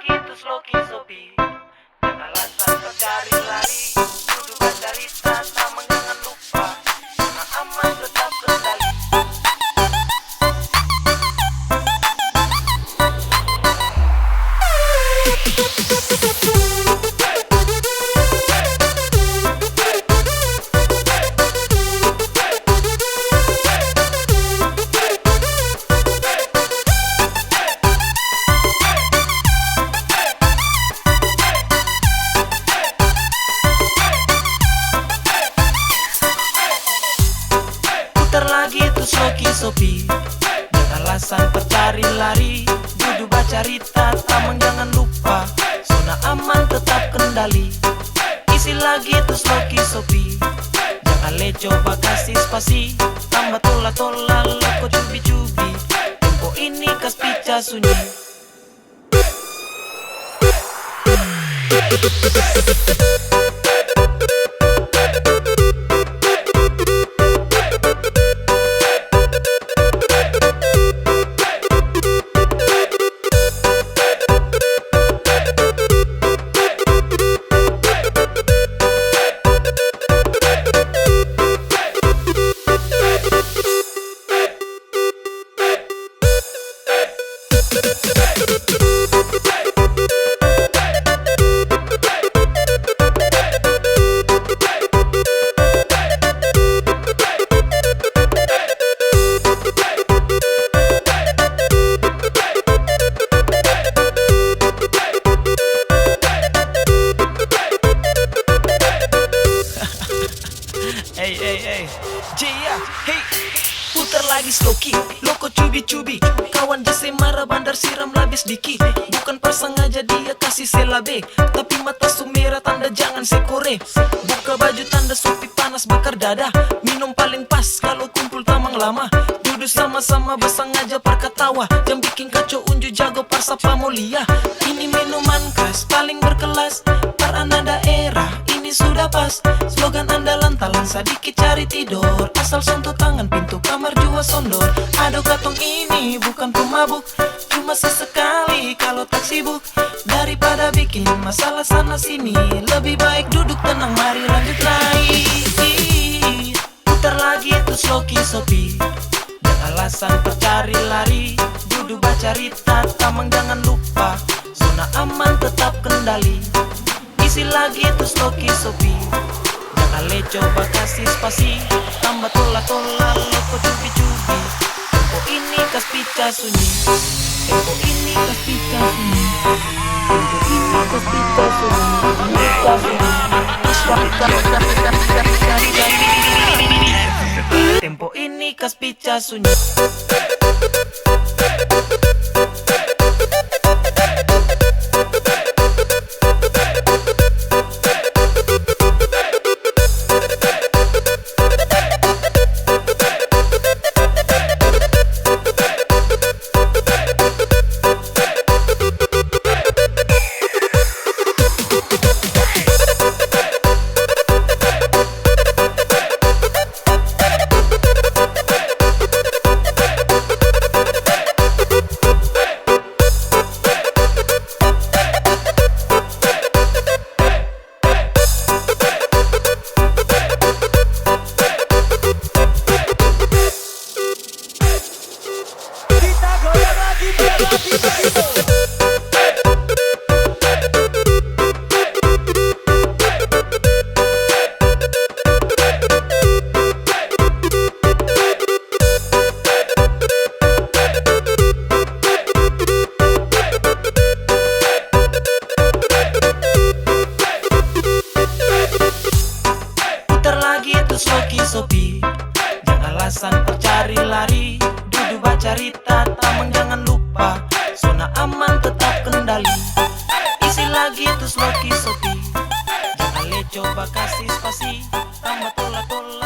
lagi terus Loki Sopi. Dan alasan kau cari lari, duduk baca cerita, tamang jangan lupa. Zona aman tetap kendali. Putar lagi terus Loki Sopi. Dan alasan percari lari, duduk baca cerita, tamang jangan lupa. Zona aman tetap kendali. Isi lagi terus Loki Sopi. Jangan le coba kasih spasi, tambah tola-tola loko cubi-cubi. Tempo ini kas pica sunyi. Hey, Jia, hey. Putar lagi Sloki, loko cubi-cubi. Kawan jese marah bandar siram labis dikit. Bukan pasangaja dia kasih selabe, tapi mata sumera tanda jangan sekore. Buka baju tanda Sopi panas bakar dada. Minum paling pas kalau kumpul tamang lama. Duduk sama-sama bersengaja perkatawa. Yang bikin kacau unju jago parsapa mulia. Ini minuman khas paling berkelas. Par anda daerah ini sudah pas. Slogan andalan talang sedikit cari tidur. Asal sentuh tangan pintu kamar jua sondor. Aduh katong ini bukan pemabuk, cuma sesekali kalau tak sibuk. Daripada bikin masalah sana sini, lebih baik duduk tenang mari lanjut lagi. Putar lagi terus Loki Sopi. Dan alasan percari lari, duduk baca cerita, tamang jangan lupa. Zona aman tetap kendali. Isi lagi terus Loki Sopi. Jangan le coba kasih spasi, tambah tola-tola loko cubi-cubi. Tempo ini kas pica sunyi. Tempo ini kas pica sunyi. Tempo ini kas pica sunyi. Tempo ini kas pica sunyi. Putar lagi terus Loki Sopi. Jangan alasan percari lari, duduk baca cerita, tamang jangan lupa. Zona aman tetap kendali. Isi lagi terus Loki Sopi. Jangan le coba kasih spasi, tambah tola-tola